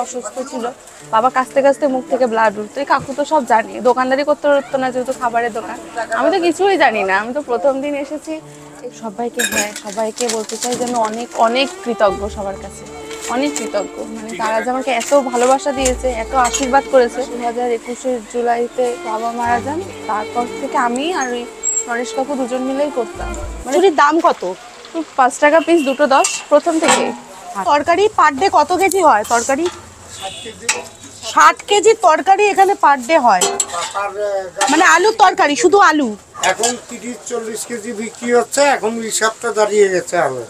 অসুস্থ ছিল, বাবা কাঁচতে কাঁচতে মুখ থেকে ব্লাড উঠতো। এই কাকু তো সব জানি, দোকানদারি করতে পারতো না যেহেতু খাবারের দোকান। আমি তো কিছুই জানি না, আমি তো প্রথম দিন এসেছি। সবাইকে সবাইকে বলতে চাই যে আমি অনেক অনেক কৃতজ্ঞ সবার কাছে, অনেক কৃতজ্ঞ। মানে তারা যে আমাকে এত ভালোবাসা দিয়েছে, এত আশীর্বাদ করেছে। 2021 জুলাইতে বাবা মারা যান, তারপর থেকে আমি আর ওই নরেশ কাকু দুজন মিলেই করতাম। মানে দাম কত? 5 টাকা পিস, দুটো 10 প্রথম থেকে। তরকারি পার ডে কত কেজি হয়? তরকারি 60 কেজি তরকারি এখানে পার ডে হয়। মানে আলুর তরকারি, শুধু আলু এখন 30-40 কেজি বিক্রি হচ্ছে। এখন হিসাবটা দাঁড়িয়ে গেছে আলু।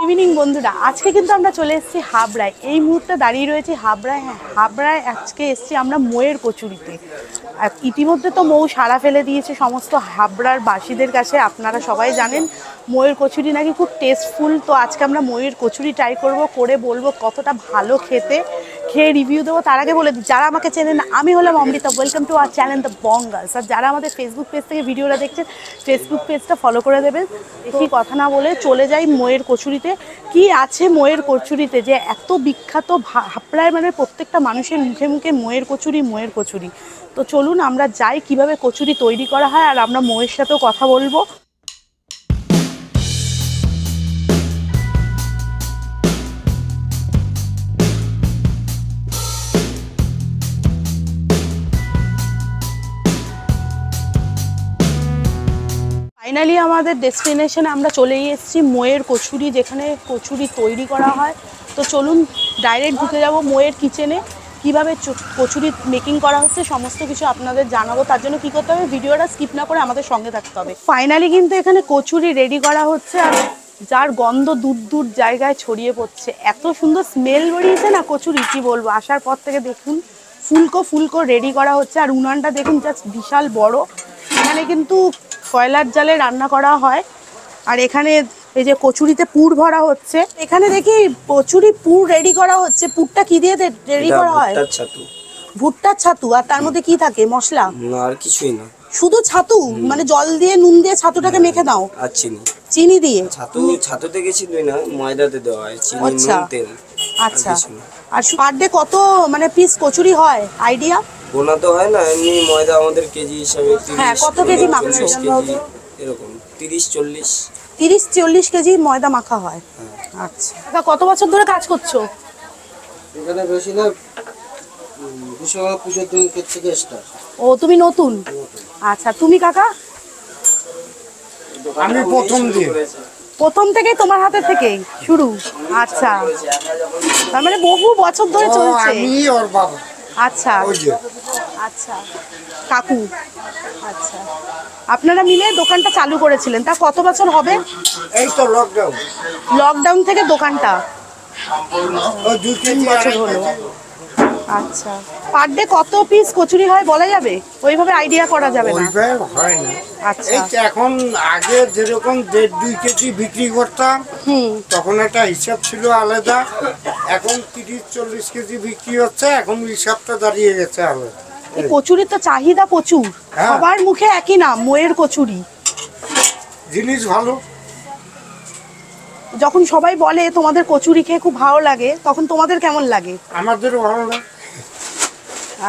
ইভিনিং বন্ধুরা, আজকে কিন্তু আমরা চলে এসেছি হাবড়ায়। এই মুহূর্তে দাঁড়িয়ে রয়েছি হাবড়ায়। হ্যাঁ, হাবড়ায় আজকে এসেছি আমরা মোয়ের কচুরিতে। আর ইতিমধ্যে তো মৌ সাড়া ফেলে দিয়েছে সমস্ত হাবড়ার বাসীদের কাছে। আপনারা সবাই জানেন মোয়ের কচুরি নাকি খুব টেস্টফুল। তো আজকে আমরা মোয়ের কচুরি ট্রাই করব, করে বলবো কতটা ভালো খেতে, খেয়ে রিভিউ দেবো। তার আগে বলে দিই, যারা আমাকে চেনেন, আমি হলাম Amrita, welcome to our channel the Bengals. আর যারা আমাদের ফেসবুক পেজ থেকে ভিডিওটা দেখছেন, ফেসবুক পেজটা ফলো করে দেবেন। বেশি কথা না বলে চলে যাই মোয়ের কচুরিতে। কি আছে মোয়ের কচুরিতে যে এত বিখ্যাত? হাবড়ায় মানে প্রত্যেকটা মানুষের মুখে মুখে মোয়ের কচুরি, মোয়ের কচুরি। তো চলুন আমরা যাই, কিভাবে কচুরি তৈরি করা হয়, আর আমরা মোয়ের সাথেও কথা বলবো। ফাইনালি আমাদের ডেস্টিনেশনে আমরা চলেই এসেছি, মোয়ের কচুরি, যেখানে কচুরি তৈরি করা হয়। তো চলুন ডাইরেক্ট ঢুকে যাব মোয়ের কিচেনে। কীভাবে কচুরি মেকিং করা হচ্ছে সমস্ত কিছু আপনাদের জানাবো। তার জন্য কী করতে হবে, ভিডিওটা স্কিপ না করে আমাদের সঙ্গে থাকতে হবে। ফাইনালি কিন্তু এখানে কচুরি রেডি করা হচ্ছে, আর যার গন্ধ দূর দূর জায়গায় ছড়িয়ে পড়ছে। এত সুন্দর স্মেল বেরিয়েছে না কচুরি, কী বলবো। আসার পর থেকে দেখুন ফুলকো ফুলকো রেডি করা হচ্ছে। আর উনানটা দেখুন জাস্ট বিশাল বড়। এখানে কিন্তু কয়লার জালে রান্না করা হয়। আর এখানে এই যে কচুরিতে পুর ভরা হচ্ছে। এখানে দেখি কচুরি পুর রেডি করা হচ্ছে। পুরটা কি দিয়ে রেডি করা হয়? ভুট্টার ছাতু। আর তার মধ্যে কি থাকে, মশলা? না, আর কিছুই না, শুধু ছাতু। মানে জল দিয়ে নুন দিয়ে ছাতুটাকে মেখে দাও? আর চিনি। চিনি দিয়ে? ছাতুতে গেছি না, ময়দাতে দেওয়া হয় চিনি, নুন, তেল। আচ্ছা। আর পার ডে কত মানে পিস কচুরি হয় আইডিয়া? গোনা তো হয় না, এমনি ময়দা আমাদের কেজি হিসাবে 30। হ্যাঁ, কত কেজি মাখছো? এরকম 30-40। 30-40 কেজি ময়দা মাখা হয়। আচ্ছা, কত বছর ধরে কাজ করছো এখানে? বেশি না, পুজোর দিন থেকে স্টার্ট। ও, তুমি নতুন? আচ্ছা, তুমি কাকা? আমি প্রথম থেকে তোমার হাতে থেকেই শুরু? আচ্ছা, তার মানে বহু বছর ধরে চলছে। আমি ওর বাবা। আচ্ছা আচ্ছা, কাকু। আচ্ছা, আপনারা মিলে দোকানটা চালু করেছিলেন। তা কত বছর হবে? এই তো লকডাউন থেকে দোকানটা 2 বছর হলো। আচ্ছা, পার ডে কত পিস কচুরি হয় বলা যাবে? ওইভাবে আইডিয়া করা যাবে না? হয় না। আচ্ছা, এখন আগে যেরকম 1.5-2 কেজি বিক্রি করতাম, তখন একটা হিসাব ছিল আলাদা। এখন 30-40 কেজি বিক্রি হচ্ছে। এখন হিসাবটা দাঁড়িয়ে গেছে আলাদা। কচুরির তো চাহিদা প্রচুর। সবার মুখে একই নাম, মোয়ের কচুরি। জিনিস ভালো। যখন সবাই বলে তোমাদের কচুরি খেয়ে খুব ভালো লাগে, তখন তোমাদের কেমন লাগে? আমাদেরও ভালো লাগে।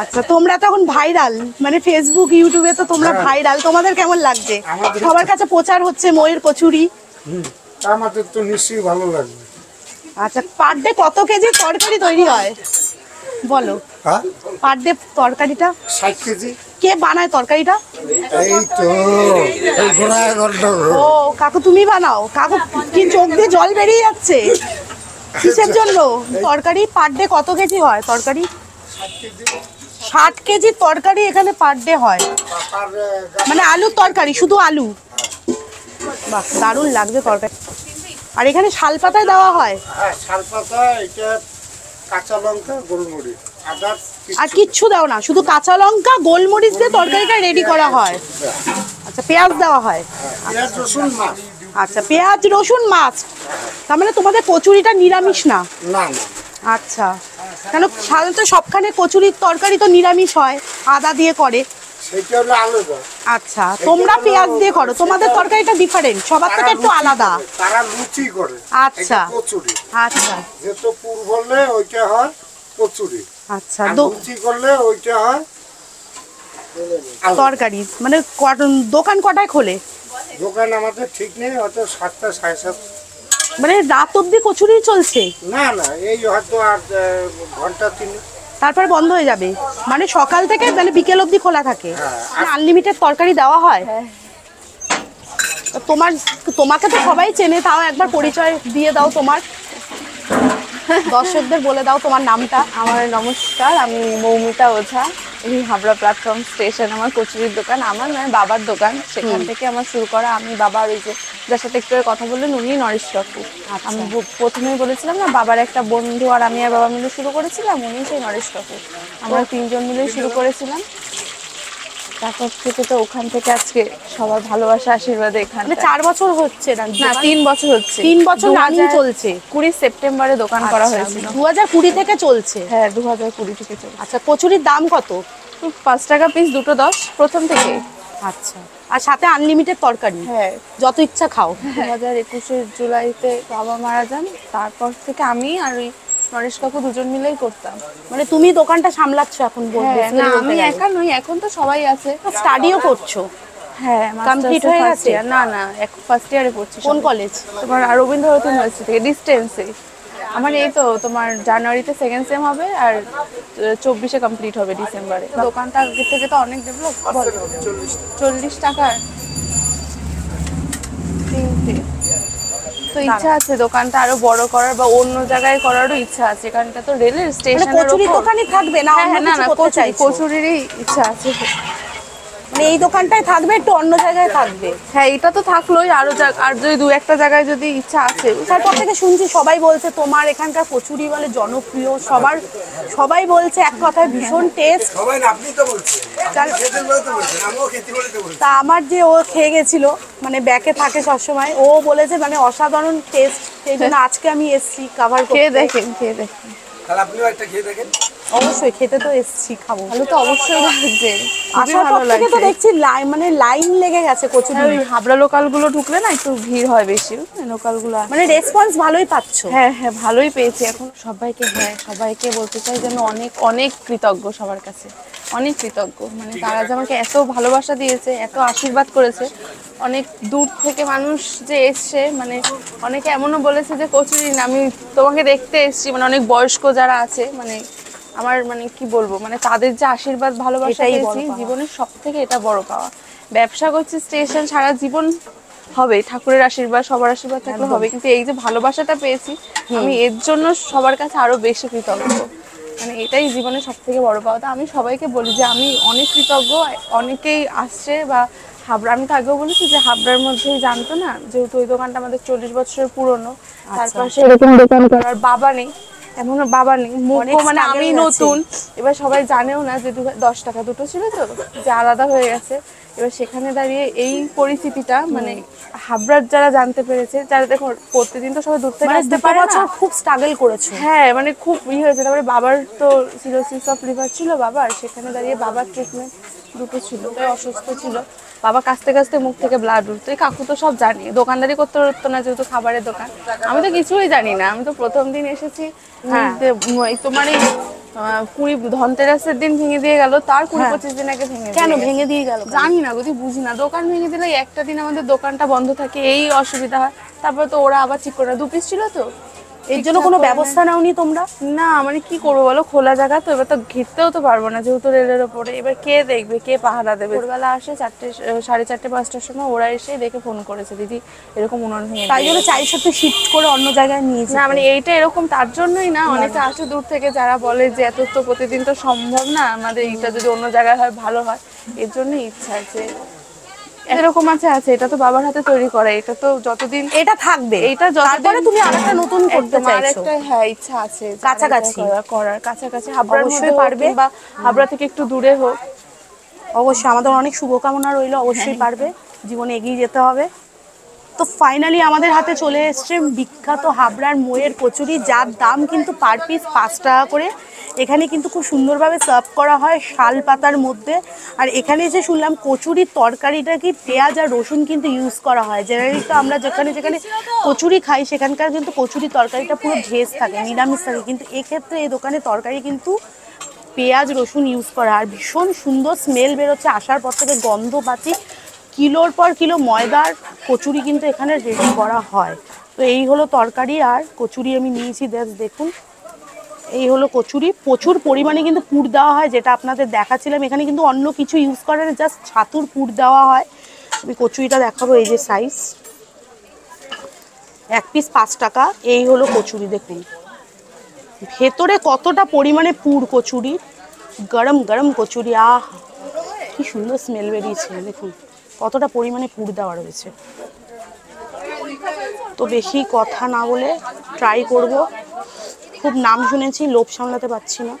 আচ্ছা, তোমরা তখন ভাইরাল, মানে ফেসবুক ইউটিউবে তো তোমরা ভাইরাল। তোমাদের কেমন লাগছে? সবার কাছে প্রচার হচ্ছে মোয়ের কচুরি। আমাদের তো নিশ্চয়ই ভালো লাগবে। আচ্ছা, পার ডে কত কেজি তরকারি তৈরি হয় বলো? পার ডে তরকারিটা 60 কেজি। কে বানায় তরকারিটা? এই তো ও, কাকু তুমি বানাও? কাকু কি চোখ দিয়ে জল বেরিয়ে যাচ্ছে? কিসের জন্য? তরকারি পার ডে কত কেজি হয় তরকারি? 60 কেজি তরকারি এখানে পার ডে হয়। মানে আলুর তরকারি, শুধু আলু। বাহ, দারুণ লাগছে তরকারি। আর এখানে শালপাতায় দেওয়া হয়? হ্যাঁ, শালপাতা, এটা কাঁচা লঙ্কা, গোলমরিচ, আদা। আর কিচ্ছু দাও না, শুধু কাঁচা লঙ্কা গোলমরিচ দিয়ে তরকারিটা রেডি করা হয়? আচ্ছা, পেঁয়াজ দেওয়া হয়? পেঁয়াজ রসুন মাছ। আচ্ছা, পেঁয়াজ রসুন মাছ। তার মানে তোমাদের কচুরিটা নিরামিষ না? না। আচ্ছা, কেন সাধারণত সবখানে কচুরির তরকারি তো নিরামিষ হয়, আদা দিয়ে করে। সেটা হলো আলাদা। আচ্ছা, তোমরা পেঁয়াজ দিয়ে করো, তোমাদের তরকারিটা ডিফারেন্ট, সবার থেকে একটু আলাদা। তারা লুচি করে। আচ্ছা। এটা কচুরি। আচ্ছা যেহেতু পুর বললে ওইটা হয় কচুরি, আচ্ছা। আর লুচি করলে ওইটা হয় তরকারি মানে দোকান কটায় খোলে? দোকান আমাদের ঠিক নেই, হয়তো 7টা 7:30। মানে রাত অবধি কচুরি চলছে? না না, এই হয়তো আর ঘন্টা 3। তারপরে বন্ধ হয়ে যাবে? মানে সকাল থেকে মানে বিকেল অবধি খোলা থাকে? আনলিমিটেড তরকারি দেওয়া হয়? তো তোমাকে তো সবাই চেনে, তাও একবার পরিচয় দিয়ে দাও তোমার, দর্শকদের বলে দাও তোমার নামটা। আমার নমস্কার, আমি মৌমিতা ওঝা। এই হাবড়া প্ল্যাটফর্ম স্টেশন আমার কচুরির দোকান, আমার নয় বাবার দোকান, সেখান থেকে আমার শুরু করা। আমি বাবার ওই যে যার সাথে একটু কথা বললেন উনি নরেশ কাকু। আমি প্রথমেই বলেছিলাম না, বাবার একটা বন্ধু আর আমি আর বাবা মিলে শুরু করেছিলাম, উনি সেই নরেশ কাকু। আমরা 3 জন মিলে শুরু করেছিলাম। তারপর থেকে তো ওখান থেকে আজকে সবার ভালোবাসা আশীর্বাদে এখানে মানে 4 বছর হচ্ছে না? না, 3 বছর হচ্ছে। 3 বছর রানিং চলছে? 20 সেপ্টেম্বরে দোকান করা হয়েছিল। 2020 থেকে চলছে? হ্যাঁ, 2020 থেকে চলছে। আচ্ছা, কচুরির দাম কত? 5 টাকা পিস, দুটো 10 প্রথম থেকে। আচ্ছা, আর সাথে আনলিমিটেড তরকারি? হ্যাঁ, যত ইচ্ছা খাও। 2021 জুলাইতে বাবা মারা যান, তারপর থেকে আমি আর ওই নরেশ কাকু দুজন মিলেই করতাম। মানে তুমি দোকানটা সামলাচ্ছ এখন? হ্যাঁ, না আমি একা নই, এখন তো সবাই আছে। স্টাডিও করছো? হ্যাঁ, কমপ্লিট হয়ে গেছে? না না, ফার্স্ট ইয়ারে পড়ছি। কোন কলেজ? তোমার রবীন্দ্র ভারতী ইউনিভার্সিটি থেকে, ডিস্টেন্সে। আমার এই তো তোমার জানুয়ারিতে 2nd সেম হবে আর 24-এ কমপ্লিট হবে ডিসেম্বরে। দোকানটা আগে থেকে তো অনেক ডেভেলপ। 40 টাকার 3টে। তো ইচ্ছা আছে দোকানটা আরো বড় করার বা অন্য জায়গায় করারও ইচ্ছা আছে। এখানটা তো রেলের স্টেশনের কচুরি দোকানই থাকবে না? হ্যাঁ, না না, কচুরিরই ইচ্ছা আছে। মানে এই দোকানটাই থাকবে, একটু অন্য জায়গায় থাকবে? হ্যাঁ, এটা তো থাকলোই, আর যদি 2-1টা জায়গায় যদি ইচ্ছা আছে। তারপর থেকে শুনছি সবাই বলছে তোমার এখানকার কচুরি বলে জনপ্রিয়, সবাই বলছে এক কথায় ভীষণ টেস্ট। সবাই না, আপনি তো বলছেন, আপনি খেতে বলে তো বলছেন, আমিও খেতে বলে তো বলছি। তা আমার যে ও খেয়ে গেছিল, মানে ব্যাকে থাকে সবসময়, ও বলেছে মানে অসাধারণ টেস্ট, সেই জন্য আজকে আমি এসছি কাভার করতে। খেয়ে দেখেন। তাহলে আপনিও একটা খেয়ে দেখেন। অবশ্যই, খেতে তো এসছি, খাবো। ভালো তো অবশ্যই লাগছে, আসার পর থেকে তো দেখছি লাইন লেগে গেছে কচুরি। ওই হাবড়া লোকালগুলো ঢুকলে না একটু ভিড় হয় বেশি, লোকালগুলো। মানে রেসপন্স ভালোই পাচ্ছো? হ্যাঁ, ভালোই পেয়েছি এখন। সবাইকে বলতে চাই যেন অনেক অনেক কৃতজ্ঞ সবার কাছে, অনেক কৃতজ্ঞ। মানে তারা যে আমাকে এত ভালোবাসা দিয়েছে, এত আশীর্বাদ করেছে। অনেক দূর থেকে মানুষ যে এসছে, মানে অনেকে এমনও বলেছে যে কচুরি না, আমি তোমাকে দেখতে এসেছি। মানে অনেক বয়স্ক যারা আছে, মানে আমার মানে কি বলবো, মানে তাদের যে আশীর্বাদ ভালোবাসা পেয়েছি জীবনের সবথেকে এটা বড় পাওয়া। ব্যবসা করছি স্টেশন, সারা জীবন হবে, ঠাকুরের আশীর্বাদ সবার আশীর্বাদ থাকলে হবে, কিন্তু এই যে ভালোবাসাটা পেয়েছি আমি এর জন্য সবার কাছে আরো বেশি কৃতজ্ঞ। মানে এটাই জীবনের সবথেকে বড় পাওয়া। তো আমি সবাইকে বলি যে আমি অনেক কৃতজ্ঞ। অনেকেই আসছে বা হাবড়া, আমি তো আগেও বলেছি যে হাবড়ার মধ্যেই জানতো না, যেহেতু ওই দোকানটা আমাদের 40 বছরের পুরনো। তারপর সেরকম দোকান করার বাবা নেই, এমনও বাবা নেই, মানে আমি নতুন। এবার সবাই জানেও না যে 10 টাকা দুটো ছিল তো, যে আলাদা হয়ে গেছে। এবার সেখানে দাঁড়িয়ে এই পরিস্থিতিটা, মানে হাবড়ার যারা জানতে পেরেছে, যারা দেখো প্রতিদিন তো সবাই দূর থেকে আসতে পারে না। খুব স্ট্রাগল করেছে। হ্যাঁ, মানে খুব হয়েছে। তারপরে বাবার তো সিরোসিস অফ লিভার ছিল বাবার, সেখানে দাঁড়িয়ে বাবার ট্রিটমেন্ট দুটো ছিল, তাই অসুস্থ ছিল। বাবা কাঁচতে মুখ থেকে ব্লাড উঠতো। এই কাকু তো সব জানি, দোকানদারি করতে পারতো না যেহেতু খাবারের দোকান। আমি তো কিছুই জানি না, আমি তো প্রথম দিন এসেছি। তোমার এই 20 ধনতেরাসের দিন ভেঙে দিয়ে গেল, তার 20-25 দিন আগে কেন ভেঙে দিয়ে গেল জানি না, যদি বুঝি না। দোকান ভেঙে দিলে একটা দিন আমাদের দোকানটা বন্ধ থাকে, এই অসুবিধা হয়। তারপর তো ওরা আবার ঠিক করে, 2 পিস ছিল তো, এর জন্য কোনো ব্যবস্থা নাওনি তোমরা? না, মানে কি করবো বলো, খোলা জায়গা তো, এবার তো ঘিরতেও তো পারবো না যেহেতু রেলের ওপরে। এবার কে দেখবে, কে পাহারা দেবে? ভোরবেলা আসে 4:30-5টার সময় ওরা এসে দেখে ফোন করেছে, দিদি এরকম উনুন ভেঙে। তাই জন্য চাইছো তো শিফট করে অন্য জায়গায় নিয়ে না, মানে এইটা এরকম তার জন্যই না, অনেকে আসে দূর থেকে যারা বলে যে এত তো প্রতিদিন তো সম্ভব না, আমাদের এইটা যদি অন্য জায়গায় হয় ভালো হয়। এর জন্যই ইচ্ছা আছে। এরকম আছে, এটা তো বাবার হাতে তৈরি করা, এটা তো যতদিন এটা থাকবে, এটা তারপরে তুমি আরেকটা নতুন করতে চাইছো? হ্যাঁ, ইচ্ছা আছে কাছাকাছি করার, কাছাকাছি হাবড়ার মধ্যে পারবে বা হাবড়া থেকে একটু দূরে হোক। অবশ্যই, আমাদের অনেক শুভকামনা রইল, অবশ্যই পারবে, জীবনে এগিয়ে যেতে হবে। তো ফাইনালি আমাদের হাতে চলে এসছে বিখ্যাত হাবড়ার মোয়ের কচুরি, যার দাম কিন্তু পার পিস 5 টাকা করে। এখানে কিন্তু খুব সুন্দরভাবে সার্ভ করা হয় শাল পাতার মধ্যে। আর এখানে এসে শুনলাম কচুরির তরকারিটা কি পেঁয়াজ আর রসুন কিন্তু ইউজ করা হয়। জেনারেলি তো আমরা যেখানে যেখানে কচুরি খাই সেখানকার কিন্তু কচুরি তরকারিটা পুরো ভেজ থাকে, নিরামিষ থাকে, কিন্তু এক্ষেত্রে এই দোকানে তরকারি কিন্তু পেঁয়াজ রসুন ইউজ করা। আর ভীষণ সুন্দর স্মেল বেরোচ্ছে আসার পর থেকে, গন্ধ পাচ্ছি। কিলোর পর কিলো ময়দার কচুরি কিন্তু এখানে রেডি করা হয়। তো এই হলো তরকারি আর কচুরি আমি নিয়েছি, দেখুন এই হলো কচুরি। প্রচুর পরিমাণে কিন্তু পুর দেওয়া হয়, যেটা আপনাদের দেখাচ্ছিলাম। এখানে কিন্তু অন্য কিছু ইউজ করে না, জাস্ট ছাতুর পুর দেওয়া হয়। আমি কচুরিটা দেখাবো, এই যে সাইজ, 1 পিস 5 টাকা। এই হলো কচুরি, দেখুন ভেতরে কতটা পরিমাণে পুর কচুরি, গরম গরম কচুরি। আহ কি সুন্দর স্মেল বেরিয়েছে, দেখুন কতটা পরিমাণে পুর দেওয়া রয়েছে। তো বেশি কথা না বলে ট্রাই করব। খুব নাম শুনেছি, লোভ সামলাতে পারছি না,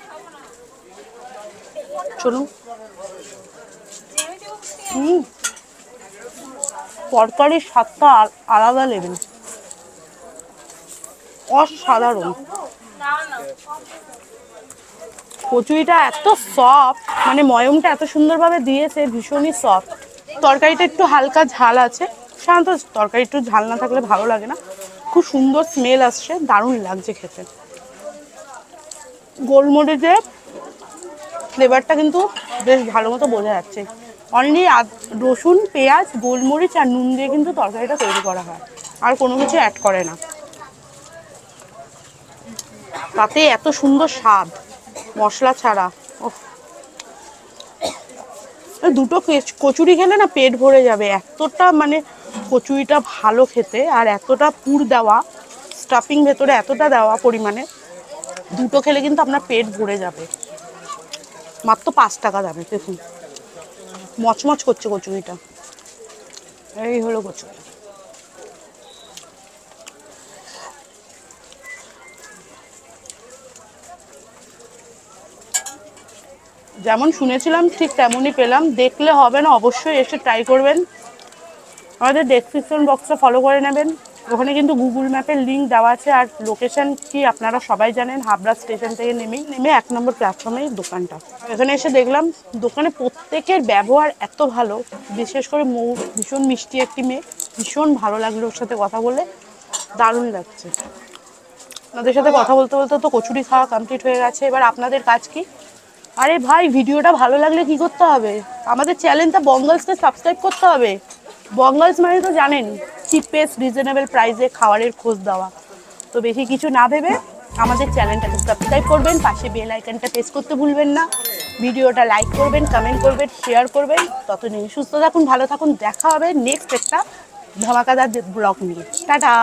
চলুন। তরকারির স্বাদটা আলাদা লেভেল, অসাধারণ। কচুরিটা এত সফট, মানে ময়মটা এত সুন্দরভাবে দিয়েছে, ভীষণই সফট। তরকারিটা একটু হালকা ঝাল আছে, সাধারণত তরকারি একটু ঝাল না থাকলে ভালো লাগে না। খুব সুন্দর স্মেল আসছে, দারুণ লাগছে খেতে। গোলমরিচের ফ্লেভারটা কিন্তু বেশ ভালো মতো বোঝা যাচ্ছে। অনলি রসুন পেঁয়াজ গোলমরিচ আর নুন দিয়ে কিন্তু তরকারিটা তৈরি করা হয়, আর কোনো কিছু অ্যাড করে না। তাতে এত সুন্দর স্বাদ মশলা ছাড়া। দুটো কচুরি খেলে না পেট ভরে যাবে, এতটা মানে কচুরিটা ভালো খেতে। আর এতটা পুর দেওয়া, স্টাফিং ভেতরে এতটা দেওয়া পরিমাণে, দুটো খেলে কিন্তু আপনার পেট ভরে যাবে। মাত্র 5 টাকা দামে, দেখুন মচমচ করছে কচুরিটা। এই হলো কচুরি। যেমন শুনেছিলাম ঠিক তেমনই পেলাম। দেখলে হবে না, অবশ্যই এসে ট্রাই করবেন। আমাদের ডেসক্রিপশন বক্সটা ফলো করে নেবেন, ওখানে কিন্তু গুগল ম্যাপের লিঙ্ক দেওয়া আছে। আর লোকেশন কি আপনারা সবাই জানেন, হাবড়া স্টেশন থেকে নেমে 1 নম্বর প্ল্যাটফর্মেই দোকানটা। এখানে এসে দেখলাম দোকানে প্রত্যেকের ব্যবহার এত ভালো, বিশেষ করে মৌ ভীষণ মিষ্টি একটি মেয়ে, ভীষণ ভালো লাগলো ওর সাথে কথা বলে, দারুণ লাগছে। আপনাদের সাথে কথা বলতে বলতে তো কচুরি খাওয়া কমপ্লিট হয়ে গেছে। এবার আপনাদের কাজ কি? আরে ভাই, ভিডিওটা ভালো লাগলে কি করতে হবে? আমাদের চ্যানেলটা বঙ্গালসকে সাবস্ক্রাইব করতে হবে। বঙ্গালস মানে তো জানেন, চিপেস্ট রিজনেবল প্রাইসে খাবারের খোঁজ দেওয়া। তো বেশি কিছু না ভেবে আমাদের চ্যানেলটাকে সাবস্ক্রাইব করবেন, পাশে বেল আইকনটা প্রেস করতে ভুলবেন না। ভিডিওটা লাইক করবেন, কমেন্ট করবেন, শেয়ার করবেন। ততদিন সুস্থ থাকুন, ভালো থাকুন। দেখা হবে নেক্সট একটা ধামাকাদার ব্লগ নিয়ে। টাটা।